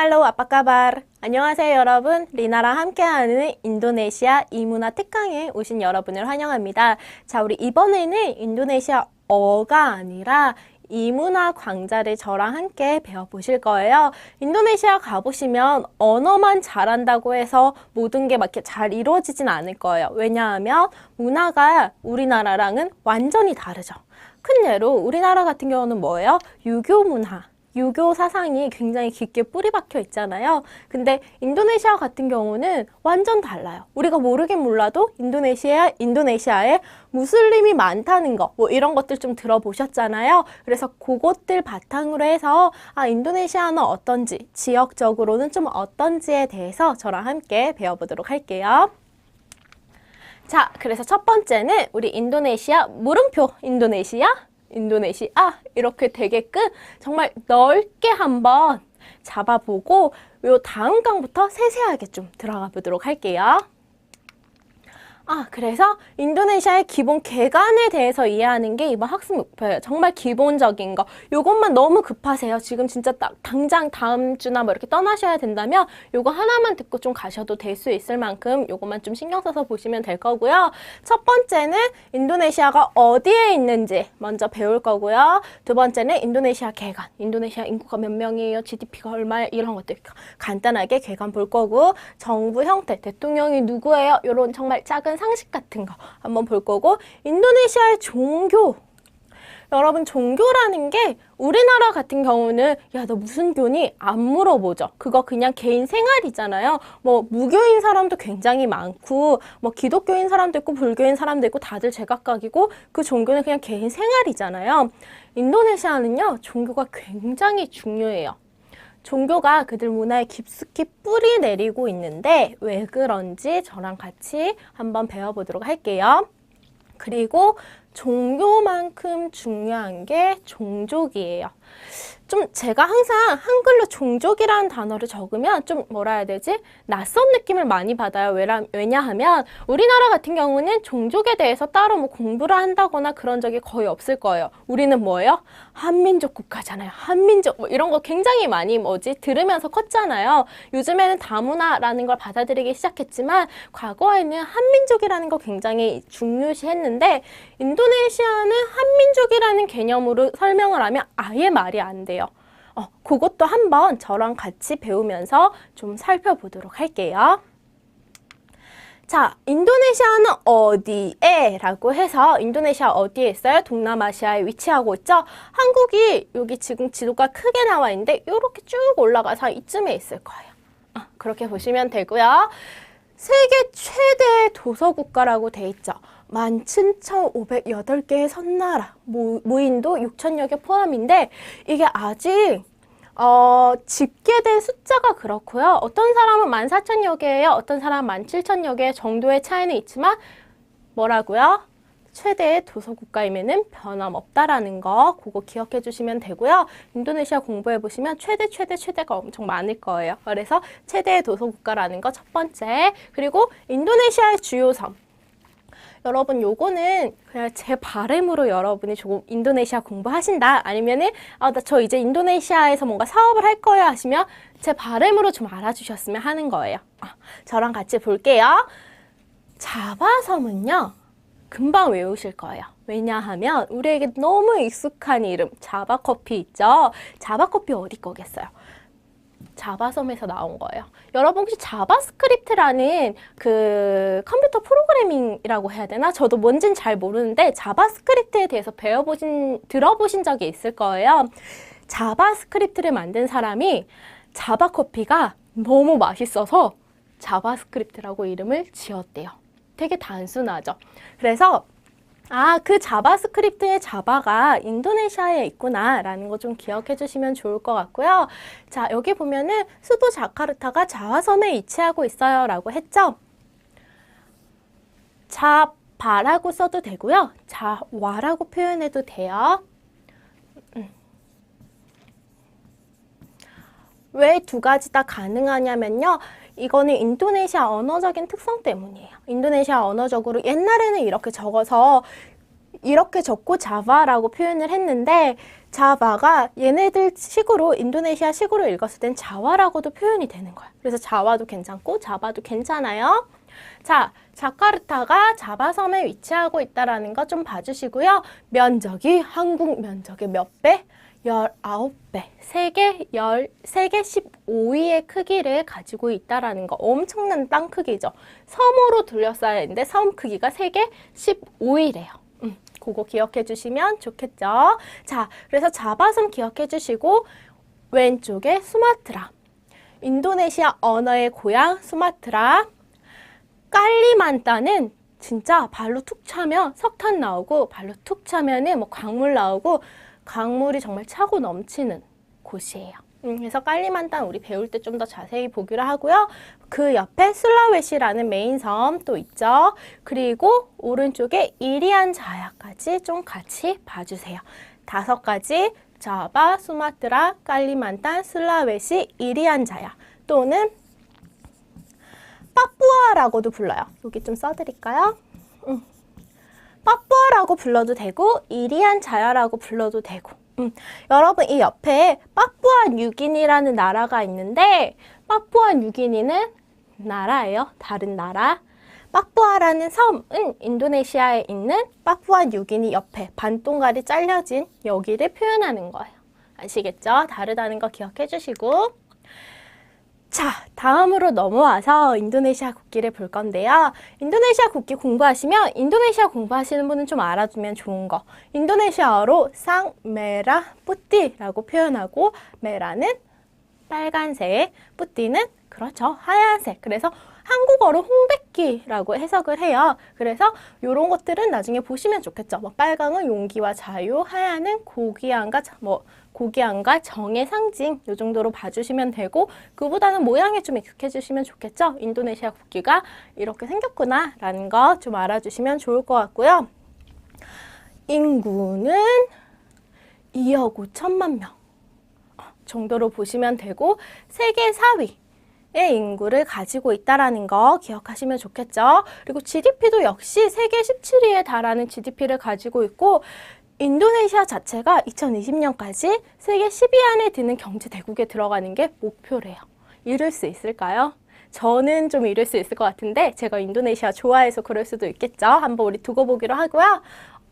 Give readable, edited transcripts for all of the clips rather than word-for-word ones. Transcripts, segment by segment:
Halo, apa kabar? 안녕하세요, 여러분. 리나랑 함께하는 인도네시아 이문화 특강에 오신 여러분을 환영합니다. 자, 우리 이번에는 인도네시아어가 아니라 이문화 강좌를 저랑 함께 배워보실 거예요. 인도네시아 가보시면 언어만 잘한다고 해서 모든 게 막 이렇게 잘 이루어지진 않을 거예요. 왜냐하면 문화가 우리나라랑은 완전히 다르죠. 큰 예로 우리나라 같은 경우는 뭐예요? 유교 문화. 유교 사상이 굉장히 깊게 뿌리 박혀 있잖아요. 근데 인도네시아 같은 경우는 완전 달라요. 우리가 모르긴 몰라도 인도네시아에 무슬림이 많다는 거, 뭐 이런 것들 좀 들어보셨잖아요. 그래서 그것들 바탕으로 해서 인도네시아는 어떤지, 지역적으로는 좀 어떤지에 대해서 저랑 함께 배워보도록 할게요. 자, 그래서 첫 번째는 우리 인도네시아 물음표 인도네시아 이렇게 되게끔 정말 넓게 한번 잡아보고 요 다음 강부터 세세하게 좀 들어가 보도록 할게요. 그래서 인도네시아의 기본 개간에 대해서 이해하는 게 이번 학습 목표예요. 정말 기본적인 거. 요것만 너무 급하세요. 지금 진짜 당장 다음 주나 뭐 이렇게 떠나셔야 된다면 요거 하나만 듣고 좀 가셔도 될 수 있을 만큼 요것만 좀 신경 써서 보시면 될 거고요. 첫 번째는 인도네시아가 어디에 있는지 먼저 배울 거고요. 두 번째는 인도네시아 개간. 인도네시아 인구가 몇 명이에요? GDP가 얼마예요? 이런 것들 간단하게 개간 볼 거고, 정부 형태, 대통령이 누구예요? 요런 정말 작은 상식 같은 거 한번 볼 거고, 인도네시아의 종교. 여러분, 종교라는 게 우리나라 같은 경우는 야, 너 무슨 교니? 안 물어보죠. 그거 그냥 개인 생활이잖아요. 뭐 무교인 사람도 굉장히 많고, 뭐 기독교인 사람도 있고 불교인 사람도 있고 다들 제각각이고, 그 종교는 그냥 개인 생활이잖아요. 인도네시아는요, 종교가 굉장히 중요해요. 종교가 그들 문화에 깊숙이 뿌리 내리고 있는데 왜 그런지 저랑 같이 한번 배워보도록 할게요. 그리고 종교만큼 중요한 게 종족이에요. 좀 제가 항상 한글로 종족이라는 단어를 적으면 좀 뭐라 해야 되지? 낯선 느낌을 많이 받아요. 왜냐하면 우리나라 같은 경우는 종족에 대해서 따로 뭐 공부를 한다거나 그런 적이 거의 없을 거예요. 우리는 뭐예요? 한민족 국가잖아요. 한민족 뭐 이런 거 굉장히 많이 들으면서 컸잖아요. 요즘에는 다문화라는 걸 받아들이기 시작했지만 과거에는 한민족이라는 거 굉장히 중요시했는데, 인도네시아는 한민족이라는 개념으로 설명을 하면 아예 말이 안 돼요. 그것도 한번 저랑 같이 배우면서 좀 살펴보도록 할게요. 자, 인도네시아는 어디에? 라고 해서 인도네시아 어디에 있어요? 동남아시아에 위치하고 있죠? 한국이 여기 지금 지도가 크게 나와 있는데 이렇게 쭉 올라가서 이쯤에 있을 거예요. 그렇게 보시면 되고요. 세계 최대 도서국가라고 돼 있죠. 17,508개의 섬나라, 무인도 6,000여 개 포함인데 이게 아직 집계된 숫자가 그렇고요. 어떤 사람은 14,000여 개예요. 어떤 사람은 17,000여 개 정도의 차이는 있지만 뭐라고요? 최대의 도서국가임에는 변함없다라는 거, 그거 기억해 주시면 되고요. 인도네시아 공부해 보시면 최대가 엄청 많을 거예요. 그래서 최대의 도서국가라는 거 첫 번째. 그리고 인도네시아의 주요 섬. 여러분, 요거는 그냥 제 바람으로 여러분이 조금 인도네시아 공부하신다, 아니면은 저 이제 인도네시아에서 뭔가 사업을 할 거예요 하시면 제 바람으로 좀 알아주셨으면 하는 거예요. 저랑 같이 볼게요. 자바섬은요, 금방 외우실 거예요. 왜냐하면 우리에게 너무 익숙한 이름, 자바커피 있죠? 자바커피 어디 거겠어요? 자바섬에서 나온 거예요. 여러분, 혹시 자바스크립트라는 그 컴퓨터 프로그래밍이라고 해야 되나? 저도 뭔진 잘 모르는데 자바스크립트에 대해서 들어보신 적이 있을 거예요. 자바스크립트를 만든 사람이 자바커피가 너무 맛있어서 자바스크립트라고 이름을 지었대요. 되게 단순하죠. 그래서 그 자바스크립트의 자바가 인도네시아에 있구나 라는 거 좀 기억해 주시면 좋을 것 같고요. 자, 여기 보면은 수도 자카르타가 자와섬에 위치하고 있어요 라고 했죠. 자바라고 써도 되고요. 자와라고 표현해도 돼요. 왜 두 가지 다 가능하냐면요, 이거는 인도네시아 언어적인 특성 때문이에요. 인도네시아 언어적으로 옛날에는 이렇게 적어서 이렇게 적고 자바라고 표현을 했는데 자바가 얘네들 식으로 인도네시아 식으로 읽었을 땐 자와라고도 표현이 되는 거야. 그래서 자와도 괜찮고 자바도 괜찮아요. 자, 자카르타가 자바섬에 위치하고 있다라는 거 좀 봐주시고요. 면적이 한국 면적의 몇 배? 19배. 세계 15위의 크기를 가지고 있다라는 거. 엄청난 땅 크기죠. 섬으로 둘러싸여 있는데 섬 크기가 세계 15위래요. 그거 기억해 주시면 좋겠죠. 자, 그래서 자바섬 기억해 주시고 왼쪽에 수마트라. 인도네시아 언어의 고향 수마트라. 깔리만따는 진짜 발로 툭 차면 석탄 나오고 발로 툭 차면은 뭐 광물 나오고 강물이 정말 차고 넘치는 곳이에요. 그래서 깔리만탄 우리 배울 때 좀 더 자세히 보기로 하고요. 그 옆에 술라웨시라는 메인 섬 또 있죠. 그리고 오른쪽에 이리안 자야까지 좀 같이 봐주세요. 5가지 자바, 수마트라, 깔리만탄, 술라웨시, 이리안 자야 또는 파푸아라고도 불러요. 여기 좀 써드릴까요? 파푸아라고 불러도 되고 이리안 자야라고 불러도 되고 여러분 이 옆에 파푸아 뉴기니라는 나라가 있는데 파푸아 뉴기니는 나라예요. 다른 나라. 파푸아라는 섬은 인도네시아에 있는 파푸아 뉴기니 옆에 반동갈이 잘려진 여기를 표현하는 거예요. 아시겠죠? 다르다는 거 기억해 주시고 자, 다음으로 넘어와서 인도네시아 국기를 볼 건데요. 인도네시아 국기 공부하시면 인도네시아 공부하시는 분은 좀 알아두면 좋은 거. 인도네시아어로 상 메라 뿌띠라고 표현하고 메라는 빨간색, 뿌띠는 그렇죠. 하얀색. 그래서 한국어로 홍백기라고 해석을 해요. 그래서 이런 것들은 나중에 보시면 좋겠죠. 뭐 빨강은 용기와 자유, 하얀은 고귀함과 정의 상징 이 정도로 봐주시면 되고 그보다는 모양에 좀 익숙해지시면 좋겠죠. 인도네시아 국기가 이렇게 생겼구나 라는 거 좀 알아주시면 좋을 것 같고요. 인구는 2억 5천만 명 정도로 보시면 되고 세계 4위 의 인구를 가지고 있다라는 거 기억하시면 좋겠죠. 그리고 GDP도 역시 세계 17위에 달하는 GDP를 가지고 있고 인도네시아 자체가 2020년까지 세계 10위 안에 드는 경제 대국에 들어가는 게 목표래요. 이룰 수 있을까요? 저는 좀 이룰 수 있을 것 같은데 제가 인도네시아 좋아해서 그럴 수도 있겠죠. 한번 우리 두고 보기로 하고요.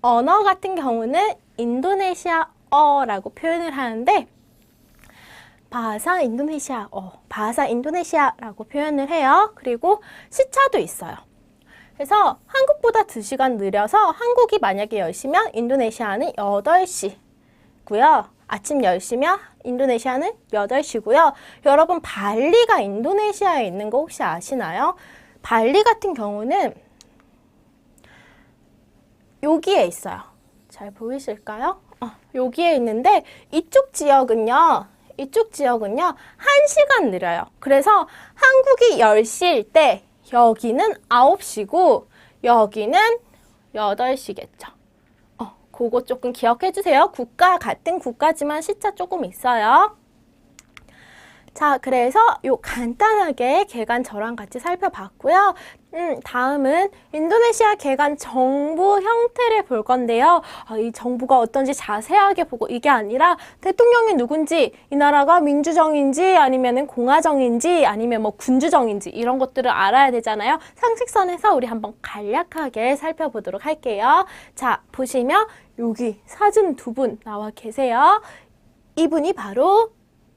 언어 같은 경우는 인도네시아어라고 표현을 하는데 바하사 인도네시아라고 표현을 해요. 그리고 시차도 있어요. 그래서 한국보다 2시간 느려서 한국이 만약에 10시면 인도네시아는 8시고요. 아침 10시면 인도네시아는 8시고요. 여러분 발리가 인도네시아에 있는 거 혹시 아시나요? 발리 같은 경우는 여기에 있어요. 잘 보이실까요? 여기에 있는데 이쪽 지역은요. 1시간 느려요. 그래서 한국이 10시일 때 여기는 9시고 여기는 8시겠죠. 그거 조금 기억해 주세요. 같은 국가지만 시차 조금 있어요. 자, 그래서 요 간단하게 개간 저랑 같이 살펴봤고요. 다음은 인도네시아 개간 정부 형태를 볼 건데요. 이 정부가 어떤지 자세하게 보고 이게 아니라 대통령이 누군지, 이 나라가 민주정인지 아니면은 공화정인지 아니면 뭐 군주정인지 이런 것들을 알아야 되잖아요. 상식선에서 우리 한번 간략하게 살펴보도록 할게요. 자, 보시면 여기 사진 2분 나와 계세요. 이분이 바로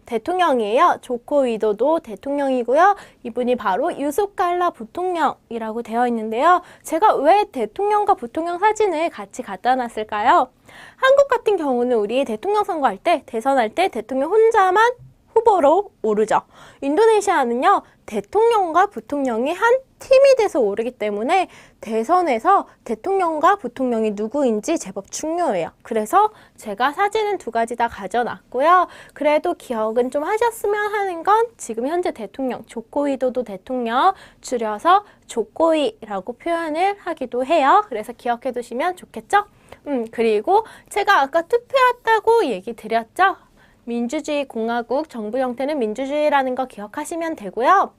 대통령이에요. 조코 위도도 대통령이고요. 이분이 바로 유숲 칼라 부통령이라고 되어 있는데요. 제가 왜 대통령과 부통령 사진을 같이 갖다 놨을까요? 한국 같은 경우는 우리 대통령 선거할 때, 대선할 때 대통령 혼자만 후보로 오르죠. 인도네시아는요, 대통령과 부통령이 한 팀이 돼서 오르기 때문에 대선에서 대통령과 부통령이 누구인지 제법 중요해요. 그래서 제가 사진은 2가지 다 가져놨고요. 그래도 기억은 좀 하셨으면 하는 건 지금 현재 대통령, 조코 위도도 대통령, 줄여서 조코이라고 표현을 하기도 해요. 그래서 기억해 두시면 좋겠죠? 그리고 제가 아까 투표했다고 얘기 드렸죠? 민주주의 공화국 정부 형태는 민주주의라는 거 기억하시면 되고요.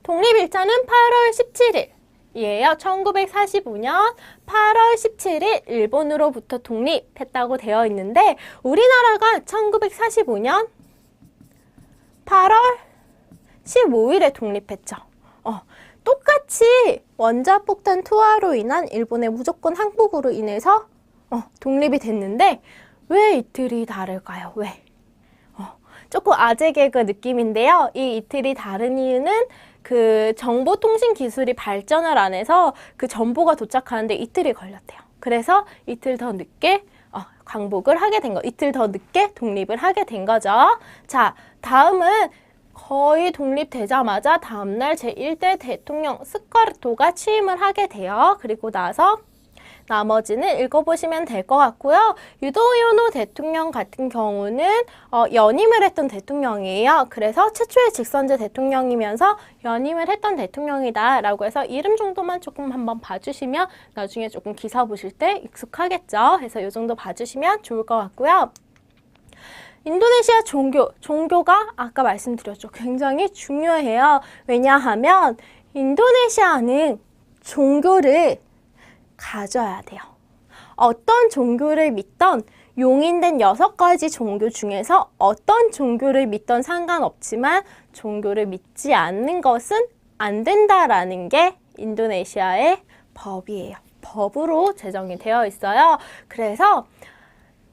독립일자는 8월 17일 이에요. 1945년 8월 17일 일본으로부터 독립했다고 되어 있는데 우리나라가 1945년 8월 15일에 독립했죠. 똑같이 원자폭탄 투하로 인한 일본의 무조건 항복으로 인해서 독립이 됐는데 왜 이틀이 다를까요? 왜? 조금 아재 개그 느낌인데요. 이 이틀이 다른 이유는 그 정보통신 기술이 발전을 안 해서 그 정보가 도착하는데 이틀이 걸렸대요. 그래서 이틀 더 늦게 광복을 하게 된 거, 이틀 더 늦게 독립을 하게 된 거죠. 자, 다음은 거의 독립되자마자 다음날 제1대 대통령 스카르토가 취임을 하게 돼요. 그리고 나서 나머지는 읽어보시면 될 것 같고요. 유도요노 대통령 같은 경우는 연임을 했던 대통령이에요. 그래서 최초의 직선제 대통령이면서 연임을 했던 대통령이다 라고 해서 이름 정도만 조금 한번 봐주시면 나중에 조금 기사 보실 때 익숙하겠죠. 그래서 이 정도 봐주시면 좋을 것 같고요. 인도네시아 종교가 아까 말씀드렸죠. 굉장히 중요해요. 왜냐하면 인도네시아는 종교를 가져야 돼요. 어떤 종교를 믿던 용인된 6가지 종교 중에서 어떤 종교를 믿던 상관없지만 종교를 믿지 않는 것은 안 된다라는 게 인도네시아의 법이에요. 법으로 제정이 되어 있어요. 그래서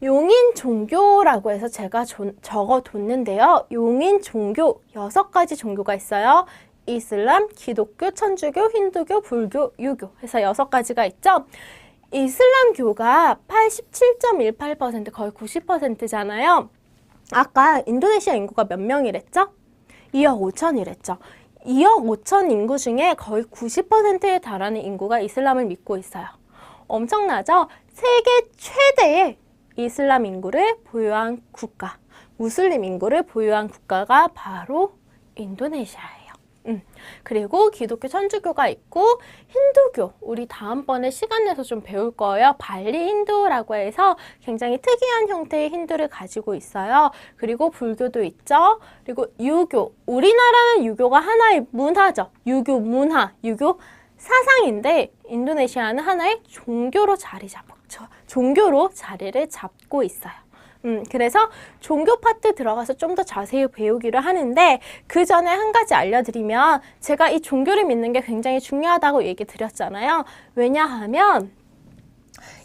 용인 종교라고 해서 제가 적어뒀는데요. 용인 종교 6가지 종교가 있어요. 이슬람, 기독교, 천주교, 힌두교, 불교, 유교 해서 6가지가 있죠. 이슬람교가 87.18% 거의 90%잖아요. 아까 인도네시아 인구가 몇 명이랬죠? 2억 5천이랬죠. 2억 5천 인구 중에 거의 90%에 달하는 인구가 이슬람을 믿고 있어요. 엄청나죠? 세계 최대의 이슬람 인구를 보유한 국가, 무슬림 인구를 보유한 국가가 바로 인도네시아예요. 그리고 기독교, 천주교가 있고 힌두교, 우리 다음번에 시간 내서 좀 배울 거예요. 발리 힌두라고 해서 굉장히 특이한 형태의 힌두를 가지고 있어요. 그리고 불교도 있죠. 그리고 유교, 우리나라는 유교가 하나의 문화죠. 유교 문화, 유교 사상인데 인도네시아는 하나의 종교로 자리를 잡고 있어요. 그래서 종교 파트 들어가서 좀 더 자세히 배우기를 하는데 그 전에 한 가지 알려드리면 제가 이 종교를 믿는 게 굉장히 중요하다고 얘기 드렸잖아요. 왜냐하면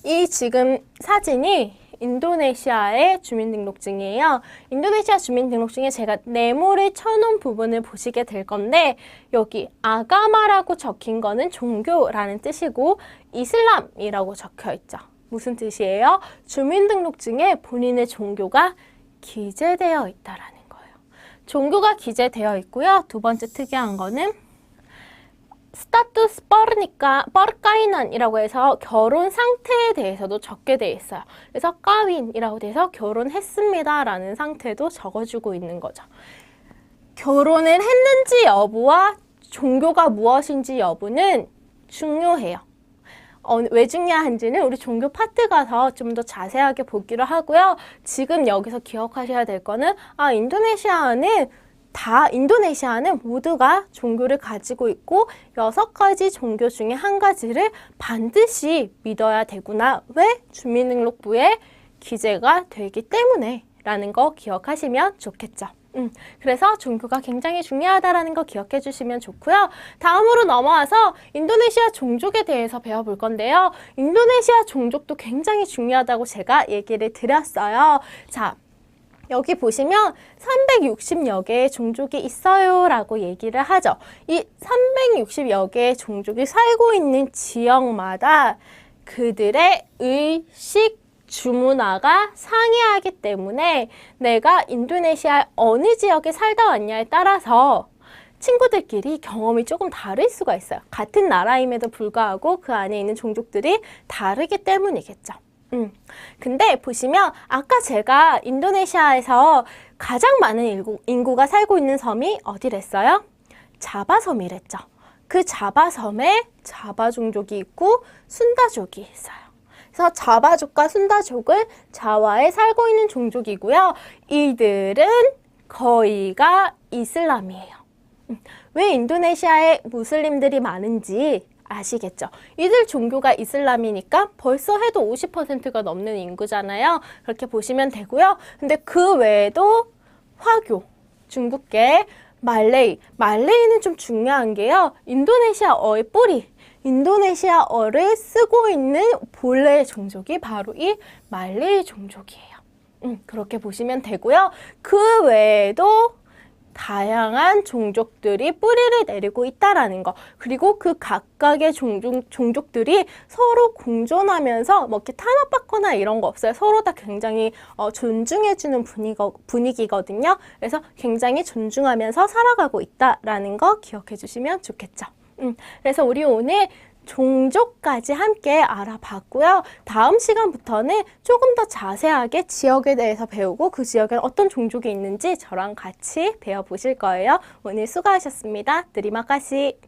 이 지금 사진이 인도네시아의 주민등록증이에요. 인도네시아 주민등록증에 제가 네모를 쳐놓은 부분을 보시게 될 건데 여기 아가마라고 적힌 거는 종교라는 뜻이고 이슬람이라고 적혀 있죠. 무슨 뜻이에요? 주민등록증에 본인의 종교가 기재되어 있다라는 거예요. 종교가 기재되어 있고요. 두 번째 특이한 거는 스타투스 퍼르카이난이라고 해서 결혼 상태에 대해서도 적게 되어 있어요. 그래서 까윈이라고 돼서 결혼했습니다라는 상태도 적어주고 있는 거죠. 결혼을 했는지 여부와 종교가 무엇인지 여부는 중요해요. 왜 중요한지는 우리 종교 파트 가서 좀 더 자세하게 보기로 하고요. 지금 여기서 기억하셔야 될 거는 인도네시아는 모두가 종교를 가지고 있고 6가지 종교 중에 한 가지를 반드시 믿어야 되구나. 왜? 주민등록부에 기재가 되기 때문에 라는 거 기억하시면 좋겠죠. 그래서 종교가 굉장히 중요하다는 거 기억해 주시면 좋고요. 다음으로 넘어와서 인도네시아 종족에 대해서 배워볼 건데요. 인도네시아 종족도 굉장히 중요하다고 제가 얘기를 드렸어요. 자, 여기 보시면 360여 개의 종족이 있어요 라고 얘기를 하죠. 이 360여 개의 종족이 살고 있는 지역마다 그들의 의식, 주문화가 상이하기 때문에 내가 인도네시아 어느 지역에 살다 왔냐에 따라서 친구들끼리 경험이 조금 다를 수가 있어요. 같은 나라임에도 불구하고 그 안에 있는 종족들이 다르기 때문이겠죠. 근데 보시면 아까 제가 인도네시아에서 가장 많은 인구가 살고 있는 섬이 어디랬어요? 자바섬이랬죠. 그 자바섬에 자바 종족이 있고 순다족이 있어요. 그래서 자바족과 순다족은 자와에 살고 있는 종족이고요. 이들은 거의가 이슬람이에요. 왜 인도네시아에 무슬림들이 많은지 아시겠죠? 이들 종교가 이슬람이니까 벌써 해도 50%가 넘는 인구잖아요. 그렇게 보시면 되고요. 근데 그 외에도 화교, 중국계, 말레이는 좀 중요한 게요. 인도네시아어의 뿌리, 인도네시아어를 쓰고 있는 본래의 종족이 바로 이 말레이 종족이에요. 그렇게 보시면 되고요. 그 외에도 다양한 종족들이 뿌리를 내리고 있다라는 거. 그리고 그 각각의 종족들이 서로 공존하면서 뭐 이렇게 탄압받거나 이런 거 없어요. 서로 다 굉장히 존중해주는 분위기거든요. 그래서 굉장히 존중하면서 살아가고 있다라는 거 기억해 주시면 좋겠죠. 그래서 우리 오늘 종족까지 함께 알아봤고요. 다음 시간부터는 조금 더 자세하게 지역에 대해서 배우고 그 지역에 어떤 종족이 있는지 저랑 같이 배워보실 거예요. 오늘 수고하셨습니다. 드리마카시.